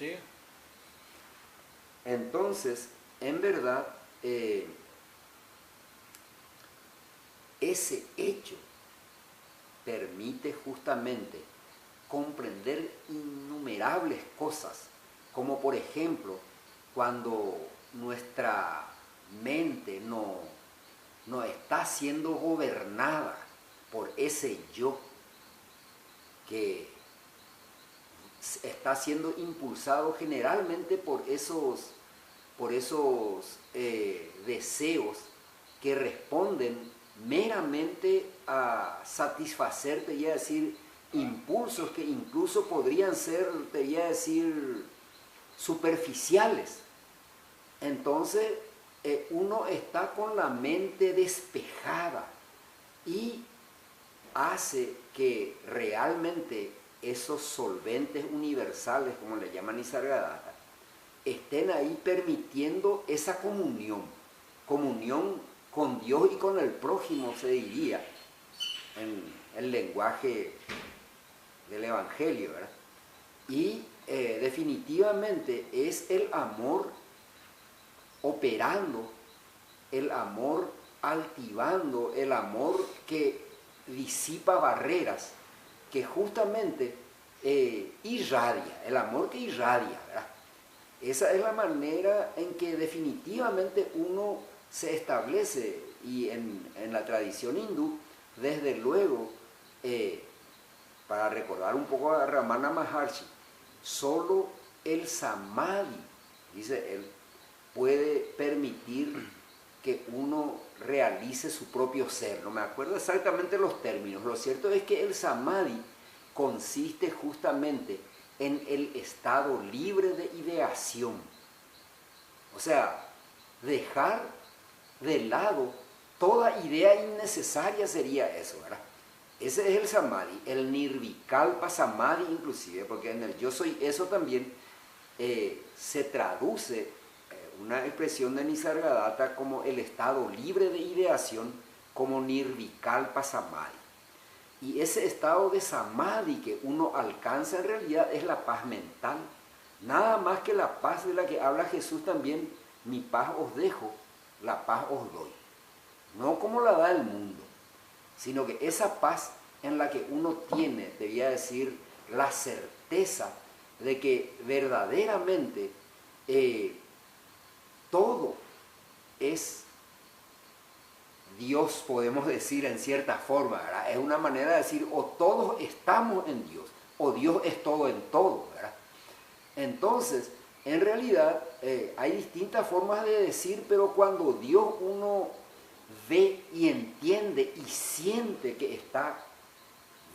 Sí. Entonces, en verdad, ese hecho permite justamente comprender innumerables cosas, como por ejemplo, cuando nuestra mente no está siendo gobernada por ese yo que está siendo impulsado generalmente por esos deseos que responden meramente a satisfacer, te voy a decir, impulsos que incluso podrían ser, te voy a decir, superficiales. Entonces, uno está con la mente despejada y hace que realmente esos solventes universales, como le llaman Nisargadatta, estén ahí permitiendo esa comunión con Dios y con el prójimo, se diría, en el lenguaje del Evangelio, ¿verdad? Y definitivamente es el amor operando, el amor altivando, el amor que disipa barreras, que justamente irradia, el amor que irradia, ¿verdad? Esa es la manera en que definitivamente uno se establece, y en la tradición hindú, desde luego, para recordar un poco a Ramana Maharshi, solo el samadhi, dice él, puede permitir que uno realice su propio ser. No me acuerdo exactamente los términos. Lo cierto es que el samadhi consiste justamente en el estado libre de ideación. O sea, dejar de lado toda idea innecesaria sería eso, ¿verdad? Ese es el samadhi, el nirvikalpa samadhi inclusive, porque en el yo soy eso también se traduce una expresión de Nisargadatta como el estado libre de ideación, como nirvikalpa samadhi. Y ese estado de samadhi que uno alcanza en realidad es la paz mental. Nada más que la paz de la que habla Jesús también, mi paz os dejo, la paz os doy. No como la da el mundo, sino que esa paz en la que uno tiene, te voy a decir, la certeza de que verdaderamente todo es Dios, podemos decir en cierta forma, ¿verdad? Es una manera de decir, o todos estamos en Dios, o Dios es todo en todo, ¿verdad? Entonces, en realidad, hay distintas formas de decir, pero cuando Dios uno ve y entiende y siente que está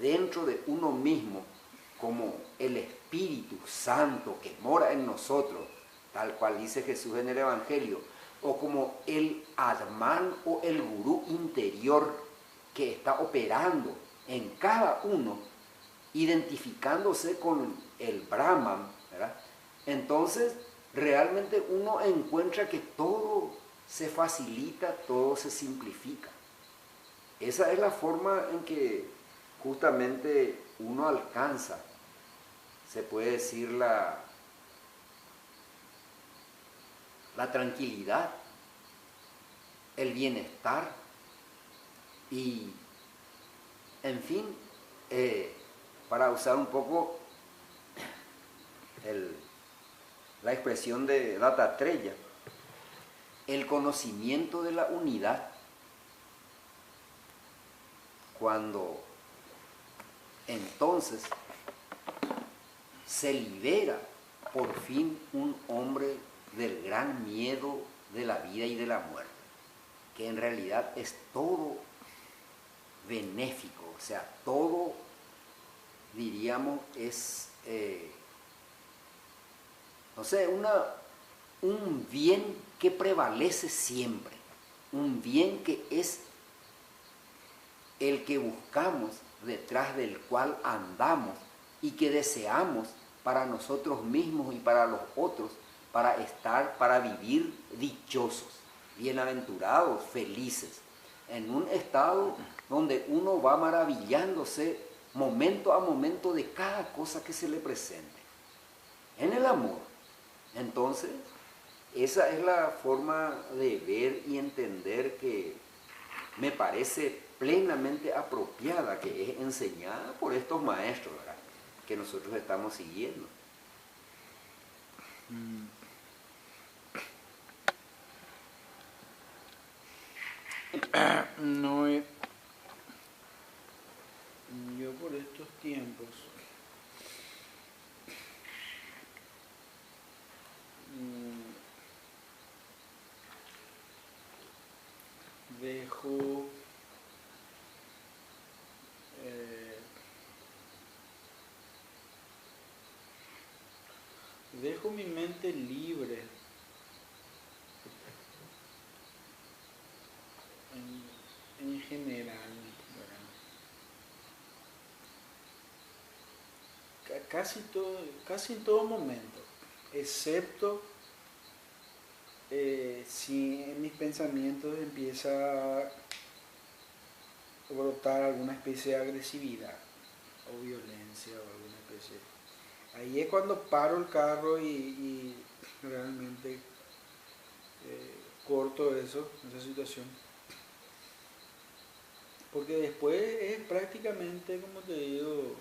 dentro de uno mismo, como el Espíritu Santo que mora en nosotros, tal cual dice Jesús en el Evangelio, o como el Atman o el Gurú interior que está operando en cada uno, identificándose con el Brahman, ¿verdad? Entonces, realmente uno encuentra que todo se facilita, todo se simplifica. Esa es la forma en que justamente uno alcanza, se puede decir, la tranquilidad, el bienestar y, en fin, para usar un poco la expresión de Dattatreya, el conocimiento de la unidad, cuando entonces se libera por fin un hombre del gran miedo de la vida y de la muerte, que en realidad es todo benéfico, o sea, todo, diríamos, es, no sé, un bien que prevalece siempre, un bien que es el que buscamos, detrás del cual andamos y que deseamos para nosotros mismos y para los otros, para estar, para vivir dichosos, bienaventurados, felices, en un estado donde uno va maravillándose momento a momento de cada cosa que se le presente. En el el amor. Entonces, esa es la forma de ver y entender que me parece plenamente apropiada, que es enseñada por estos maestros, ¿verdad?, que nosotros estamos siguiendo. No, yo por estos tiempos dejo eh, dejo mi mente libre en general, ¿verdad? Casi en todo momento, excepto si en mis pensamientos empieza a brotar alguna especie de agresividad o violencia o alguna especie. Ahí es cuando paro el carro y realmente corto esa situación. Porque después es prácticamente, como te digo,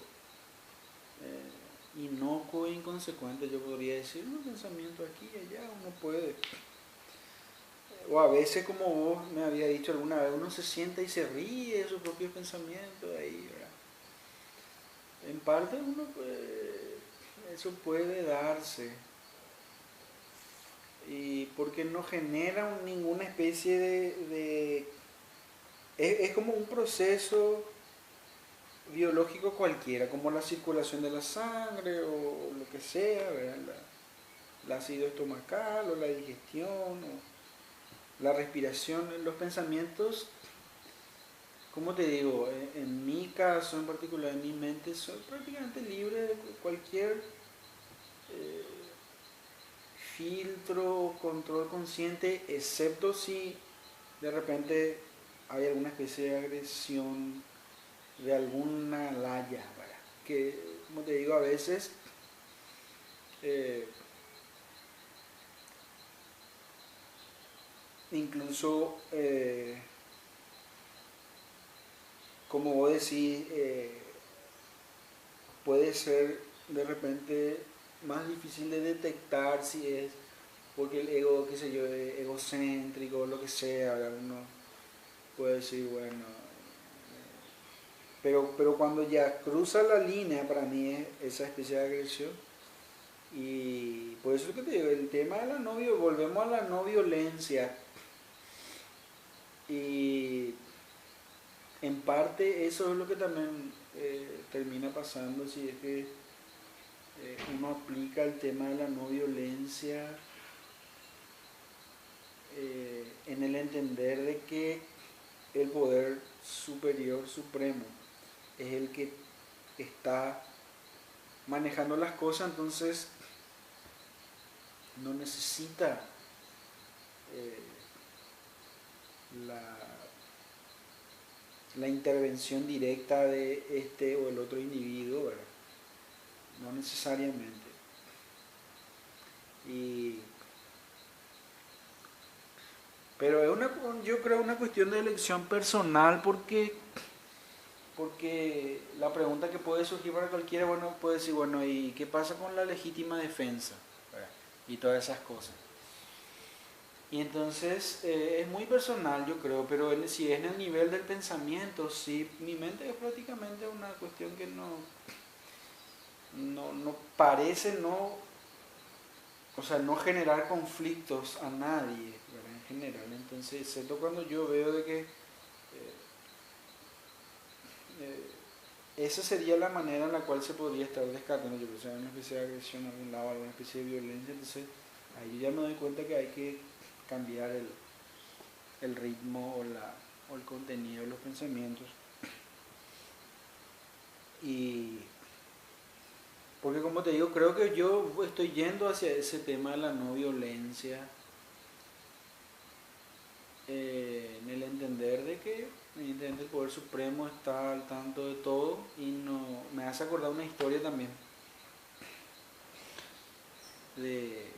inocuo e inconsecuente, yo podría decir, un pensamiento aquí y allá, uno puede. O a veces, como vos me había dicho alguna vez, uno se sienta y se ríe de sus propios pensamientos ahí, ¿verdad? En parte uno eso puede darse, y porque no genera ninguna especie es como un proceso biológico cualquiera, como la circulación de la sangre o lo que sea, ¿verdad? El ácido estomacal o la digestión o la respiración, los pensamientos, como te digo, en mi caso en particular, en mi mente, soy prácticamente libre de cualquier eh, filtro o control consciente, excepto si de repente hay alguna especie de agresión de alguna laya, ¿verdad? Que, como te digo, a veces eh, incluso, como vos decís, puede ser de repente más difícil de detectar si es porque el ego, qué sé yo, es egocéntrico, lo que sea, ¿verdad? Uno puede decir, bueno, pero cuando ya cruza la línea, para mí es esa especie de agresión. Y por eso es que te digo, el tema de la no violencia, volvemos a la no violencia. Y en parte eso es lo que también termina pasando si es que uno aplica el tema de la no violencia en el entender de que el poder superior supremo es el que está manejando las cosas, entonces no necesita eh, la, la intervención directa de este o el otro individuo, ¿verdad? No necesariamente. Y, pero es yo creo una cuestión de elección personal porque la pregunta que puede surgir para cualquiera, bueno, puede decir, bueno, ¿y qué pasa con la legítima defensa? ¿Verdad? Y todas esas cosas. Y entonces es muy personal, yo creo, pero si es en el nivel del pensamiento, sí, mi mente es prácticamente una cuestión que no parece o sea, no generar conflictos a nadie, ¿verdad? En general. Entonces, excepto cuando yo veo de que eh, esa sería la manera en la cual se podría estar descartando, yo creo, sea una especie de agresión a algún lado, alguna especie de violencia, entonces ahí ya me doy cuenta que hay que cambiar el ritmo o el contenido de los pensamientos. Y porque como te digo, creo que yo estoy yendo hacia ese tema de la no violencia, en el entender de que evidentemente el Poder Supremo está al tanto de todo y no me hace acordar una historia también. de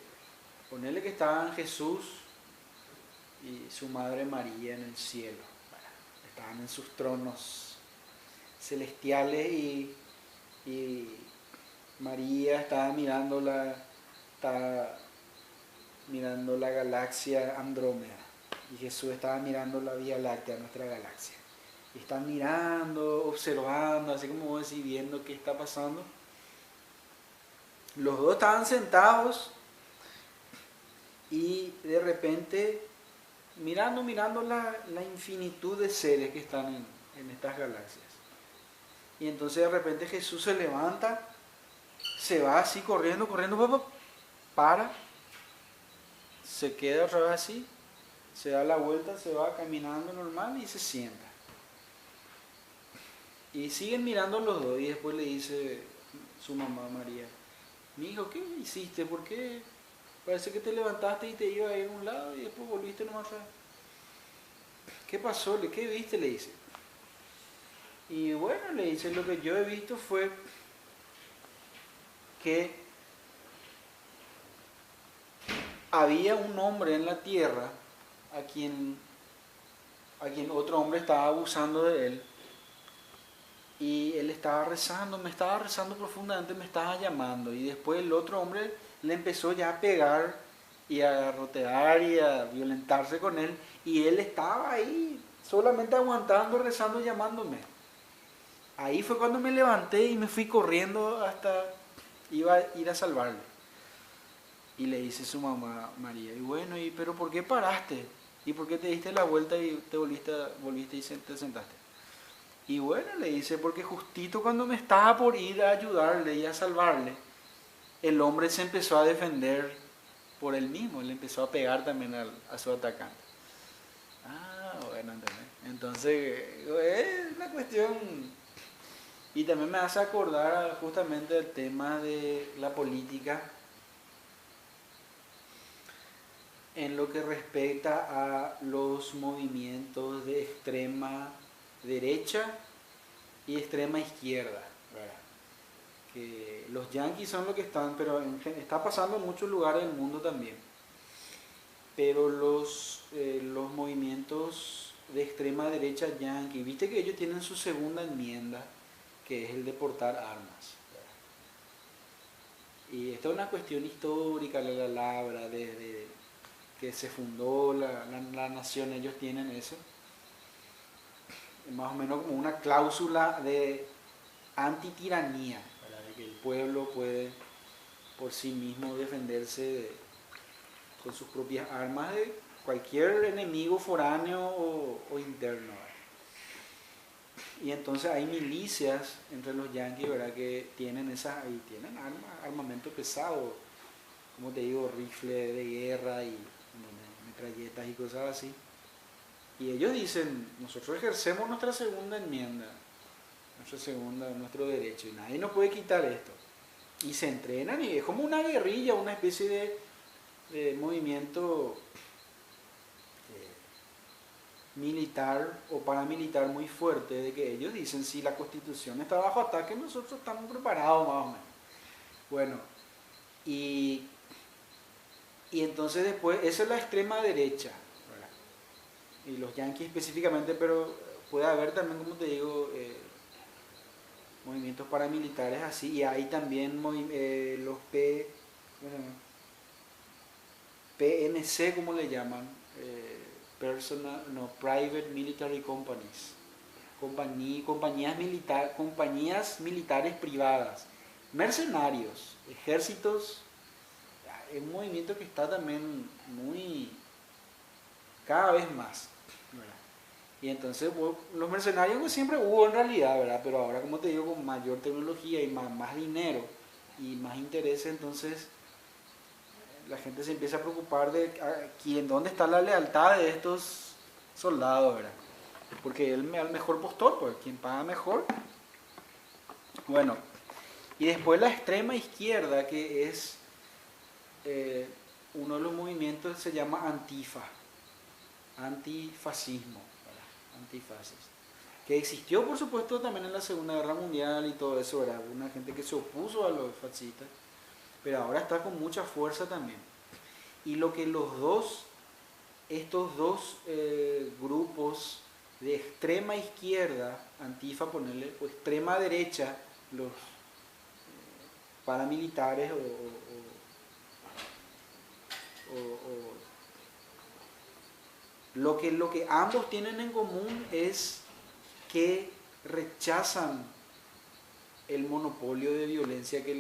ponerle que estaban Jesús y su madre María en el cielo. Bueno, estaban en sus tronos celestiales y María estaba mirando la galaxia Andrómeda y Jesús estaba mirando la Vía Láctea, nuestra galaxia. Y están mirando, observando, así como vos decís, viendo qué está pasando. Los dos estaban sentados y de repente mirando la infinitud de seres que están en estas galaxias. Y entonces de repente Jesús se levanta, se va así corriendo, para, se queda otra vez así, se da la vuelta, se va caminando normal y se sienta. Y siguen mirando los dos y después le dice su mamá María, mi hijo, ¿qué hiciste? ¿Por qué? Parece que te levantaste y te ibas a ir a un lado y después volviste nomás atrás. ¿Qué pasó? ¿Qué viste? Le dice. Y bueno, le dice, lo que yo he visto fue que había un hombre en la tierra a quien otro hombre estaba abusando de él. Y él estaba rezando, me estaba rezando profundamente, me estaba llamando. Y después el otro hombre le empezó ya a pegar y a garrotear y a violentarse con él. Y él estaba ahí, solamente aguantando, rezando, llamándome. Ahí fue cuando me levanté y me fui corriendo hasta iba a ir a salvarle. Y le dice su mamá María, y bueno, pero ¿por qué paraste? ¿Y por qué te diste la vuelta y te volviste y te sentaste? Y bueno, le dice, porque justito cuando me estaba por ir a ayudarle y a salvarle, el hombre se empezó a defender por él mismo, le empezó a pegar también a su atacante. Ah, bueno, ¿entendés? Entonces, es una cuestión. Y también me hace acordar justamente del tema de la política en lo que respecta a los movimientos de extrema derecha y extrema izquierda, ¿verdad? Que los yanquis son los que están, pero está pasando en muchos lugares del mundo también. Pero los movimientos de extrema derecha yanqui, viste que ellos tienen su segunda enmienda, que es el de portar armas, ¿verdad? Y esta es una cuestión histórica, la labra, desde que se fundó la nación, ellos tienen eso. Más o menos como una cláusula de antitiranía, ¿verdad? De que el pueblo puede por sí mismo defenderse con sus propias armas de cualquier enemigo foráneo o interno, ¿verdad? Y entonces hay milicias entre los yanquis, ¿verdad? Que tienen tienen armamento pesado, como te digo, rifles de guerra y metralletas y cosas así. Y ellos dicen, nosotros ejercemos nuestra segunda enmienda, nuestro derecho, y nadie nos puede quitar esto. Y se entrenan y es como una guerrilla, una especie de movimiento militar o paramilitar muy fuerte, de que ellos dicen, si la Constitución está bajo ataque, nosotros estamos preparados más o menos. Bueno, y entonces después, esa es la extrema derecha, ¿verdad? Y los yanquis específicamente, pero puede haber también, como te digo, movimientos paramilitares así, y hay también los PMC, como le llaman, Private Military Companies, compañías militares privadas, mercenarios, ejércitos. Es un movimiento que está también cada vez más, ¿verdad? Y entonces los mercenarios pues siempre hubo en realidad, ¿verdad? Pero ahora, como te digo, con mayor tecnología y más dinero y más interés, entonces la gente se empieza a preocupar de dónde está la lealtad de estos soldados, ¿verdad? Porque el mejor postor, pues, quien paga mejor. Bueno, y después la extrema izquierda, que es uno de los movimientos, se llama antifascismo, ¿verdad? Antifascista, que existió por supuesto también en la Segunda Guerra Mundial y todo eso, ¿verdad? Una gente que se opuso a los fascistas, pero ahora está con mucha fuerza también. Y lo que estos dos grupos de extrema izquierda, Antifa, ponerle, o extrema derecha, los paramilitares lo que ambos tienen en común es que rechazan el monopolio de violencia que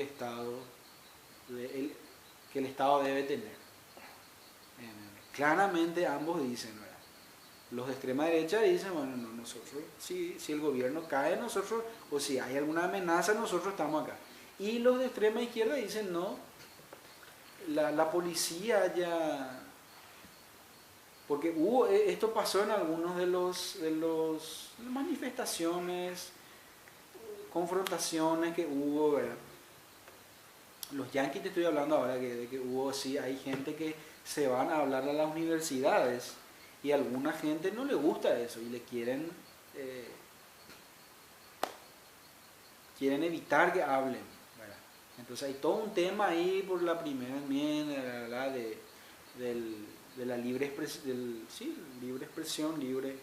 que el Estado debe tener. Claramente ambos dicen, ¿verdad? Los de extrema derecha dicen, bueno, no, nosotros, si el gobierno cae, nosotros, o si hay alguna amenaza, nosotros estamos acá. Y los de extrema izquierda dicen, no, la policía ya... Porque esto pasó en algunos de los manifestaciones, confrontaciones que hubo, ¿verdad? Los yanquis te estoy hablando ahora de que hubo, sí, hay gente que se van a hablar a las universidades y a alguna gente no le gusta eso y le quieren evitar que hablen, ¿verdad? Entonces hay todo un tema ahí por la primera enmienda, ¿verdad? De la libre expresión, libre expresión, libre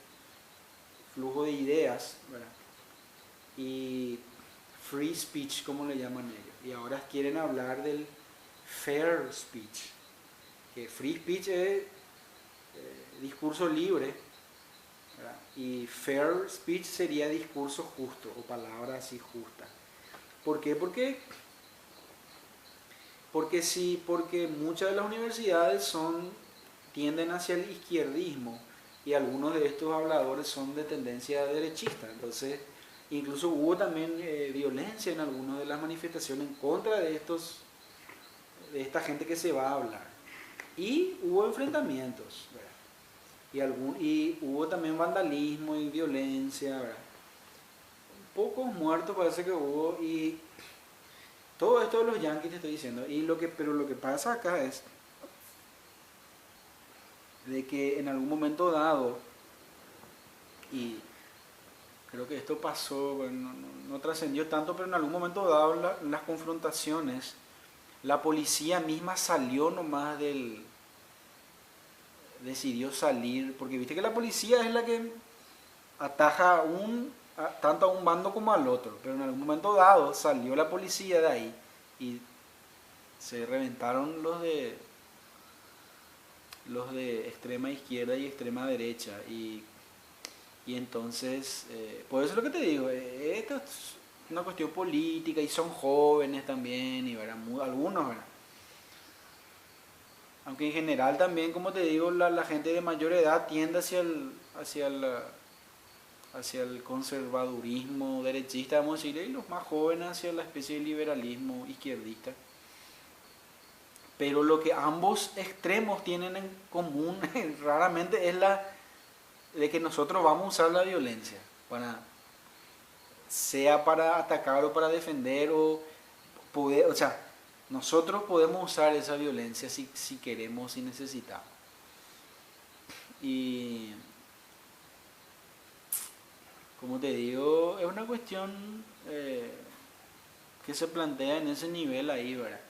flujo de ideas, ¿verdad? Y free speech, como le llaman ellos. Y ahora quieren hablar del fair speech, que free speech es discurso libre, ¿verdad? Y fair speech sería discurso justo o palabra así justa. ¿Por qué? Porque muchas de las universidades tienden hacia el izquierdismo y algunos de estos habladores son de tendencia derechista. Entonces, incluso hubo también violencia en algunas de las manifestaciones en contra de esta gente que se va a hablar. Y hubo enfrentamientos, ¿verdad? Y hubo también vandalismo y violencia, ¿verdad? Pocos muertos parece que hubo, y todo esto de los yanquis te estoy diciendo. Pero lo que pasa acá es de que en algún momento dado, y creo que esto pasó, bueno, no trascendió tanto, pero en algún momento dado las confrontaciones, la policía misma salió nomás decidió salir, porque viste que la policía es la que ataja tanto a un bando como al otro, pero en algún momento dado salió la policía de ahí y se reventaron los de extrema izquierda y extrema derecha, y entonces, por eso es lo que te digo, esto es una cuestión política y son jóvenes también, y ¿verdad? Algunos, ¿verdad? Aunque en general también, como te digo, la gente de mayor edad tiende hacia el conservadurismo derechista, vamos a decir, y los más jóvenes hacia la especie de liberalismo izquierdista. Pero lo que ambos extremos tienen en común raramente es de que nosotros vamos a usar la violencia, sea para atacar o para defender o sea, nosotros podemos usar esa violencia si queremos, si necesitamos. Y como te digo, es una cuestión que se plantea en ese nivel ahí, ¿verdad?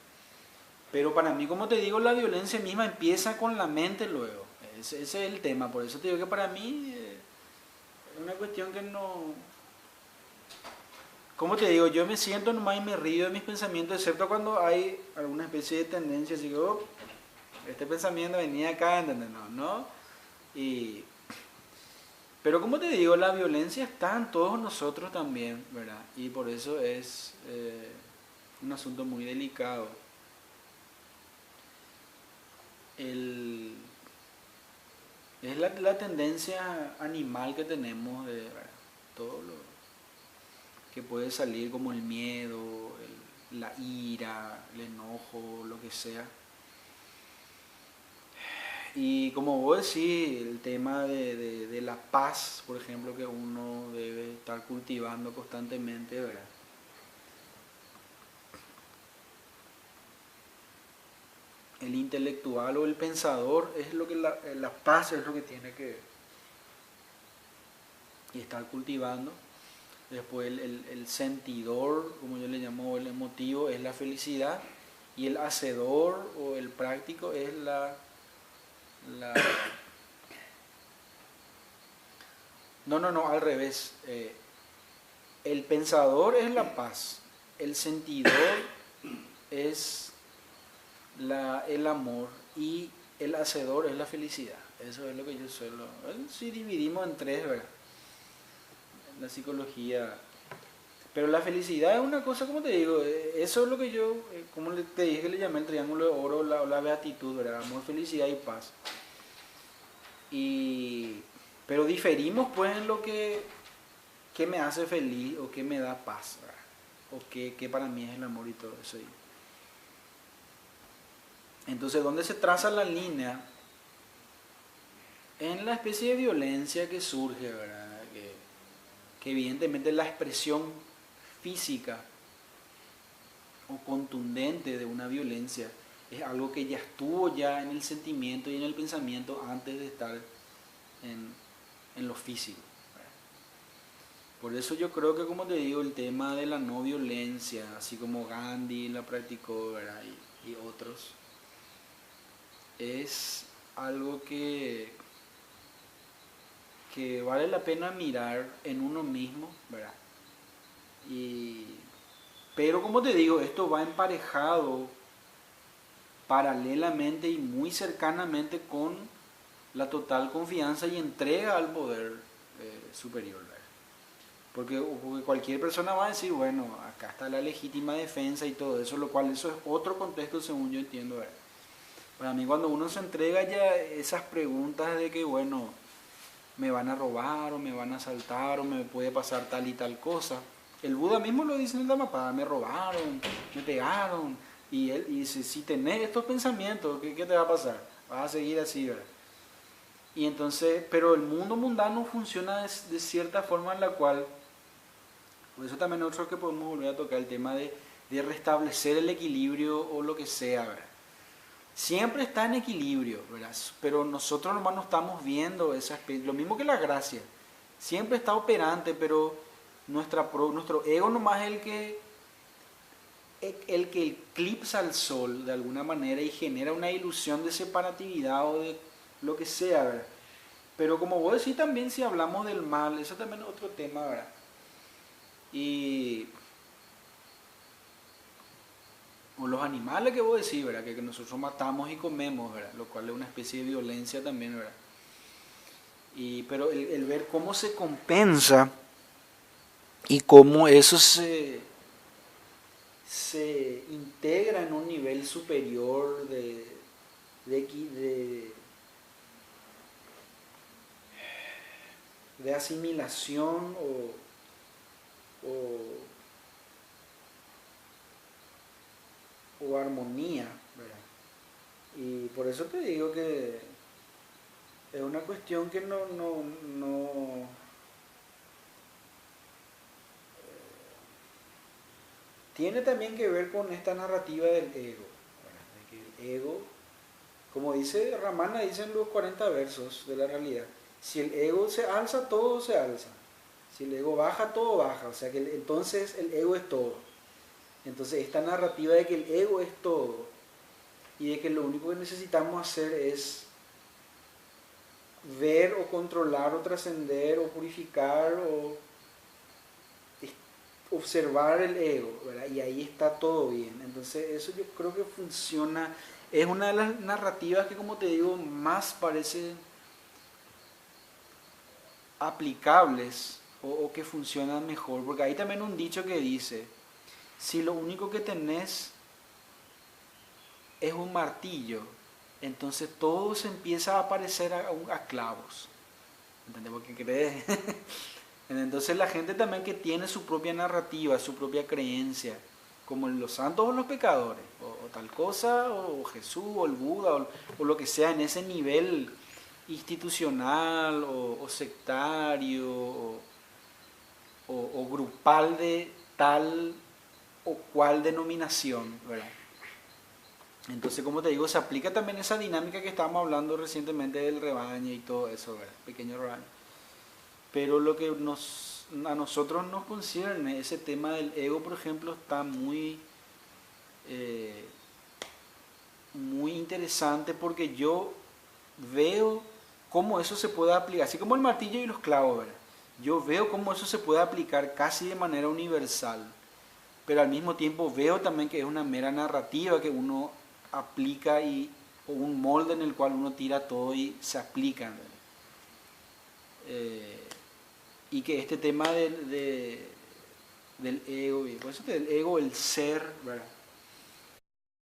Pero para mí, como te digo, la violencia misma empieza con la mente luego. Ese es el tema. Por eso te digo que para mí es una cuestión que no... Como te digo, yo me siento nomás y me río de mis pensamientos, excepto cuando hay alguna especie de tendencia, así que, este pensamiento venía acá, ¿entendés? No. Pero como te digo, la violencia está en todos nosotros también, ¿verdad? Y por eso es un asunto muy delicado. Es la tendencia animal que tenemos de, ¿verdad? Todo lo que puede salir como el miedo, la ira, el enojo, lo que sea. Y como vos decís, el tema de la paz, por ejemplo, que uno debe estar cultivando constantemente, ¿verdad? El intelectual o el pensador es lo que la paz es lo que tiene que estar cultivando. Después el sentidor, como yo le llamo, el emotivo, es la felicidad. y el hacedor o el práctico es la... No, al revés. El pensador es la paz, el sentidor es el amor y el hacedor es la felicidad. Eso es lo que yo suelo... Si dividimos en tres, ¿verdad? La psicología. Pero la felicidad es una cosa, como te digo, eso es lo que yo, como te dije, que le llamé el triángulo de oro o la beatitud, ¿verdad? Amor, felicidad y paz. Pero diferimos pues en lo que me hace feliz o que me da paz, ¿verdad? O que para mí es el amor y todo eso. Entonces, ¿dónde se traza la línea? En la especie de violencia que surge, ¿verdad? Que evidentemente la expresión física o contundente de una violencia es algo que ya estuvo ya en el sentimiento y en el pensamiento antes de estar en lo físico. Por eso yo creo que, como te digo, el tema de la no violencia, así como Gandhi la practicó, ¿verdad? Y otros, es algo que vale la pena mirar en uno mismo, ¿verdad? Pero como te digo, esto va emparejado paralelamente y muy cercanamente con la total confianza y entrega al poder superior, ¿verdad? Porque cualquier persona va a decir, bueno, acá está la legítima defensa y todo eso, lo cual eso es otro contexto según yo entiendo, ¿verdad? Para mí cuando uno se entrega ya esas preguntas de que, bueno, me van a robar o me van a asaltar o me puede pasar tal y tal cosa. El Buda mismo lo dice en el Dhammapada, me robaron, me pegaron. Y él dice, si tenés estos pensamientos, ¿qué te va a pasar? Vas a seguir así, ¿verdad? Y entonces, pero el mundo mundano funciona de cierta forma en la cual, por eso también nosotros que podemos volver a tocar el tema de restablecer el equilibrio o lo que sea, ¿verdad? Siempre está en equilibrio, ¿verdad? Pero nosotros nomás no estamos viendo esa especie, lo mismo que la gracia. Siempre está operante, pero nuestro ego nomás es el que eclipsa al sol de alguna manera y genera una ilusión de separatividad o de lo que sea, ¿verdad? Pero como vos decís también, si hablamos del mal, eso también es otro tema, ¿verdad? O los animales que vos decís, ¿verdad? Que nosotros matamos y comemos, ¿verdad? Lo cual es una especie de violencia también, ¿verdad? Pero el ver cómo se compensa y cómo eso se integra en un nivel superior de asimilación o armonía, ¿verdad? Y por eso te digo que es una cuestión que no tiene también que ver con esta narrativa del ego, ¿verdad? De que el ego, como dice Ramana, dicen los 40 versos de la realidad, si el ego se alza, todo se alza. Si el ego baja, todo baja. O sea que entonces el ego es todo. Entonces esta narrativa de que el ego es todo y de que lo único que necesitamos hacer es ver o controlar o trascender o purificar o observar el ego, ¿verdad? Y ahí está todo bien. Entonces eso yo creo que funciona, es una de las narrativas que, como te digo, más parece aplicables o que funcionan mejor, porque hay también un dicho que dice, si lo único que tenés es un martillo, entonces todo se empieza a parecer a clavos. ¿Entendés? Porque crees. Entonces la gente también que tiene su propia narrativa, su propia creencia, como los santos o los pecadores, o tal cosa, o Jesús, o el Buda, o lo que sea, en ese nivel institucional, o sectario, o grupal de tal o cual denominación, ¿verdad? Entonces, como te digo, se aplica también esa dinámica que estábamos hablando recientemente del rebaño y todo eso, ¿verdad? Pequeño rebaño. Pero lo que a nosotros nos concierne, ese tema del ego, por ejemplo, está muy interesante porque yo veo cómo eso se puede aplicar, así como el martillo y los clavos, ¿verdad? Yo veo cómo eso se puede aplicar casi de manera universal, pero al mismo tiempo veo también que es una mera narrativa que uno aplica o un molde en el cual uno tira todo y se aplica, ¿verdad? Y que este tema del ego, y por eso del ego, el ser, ¿verdad?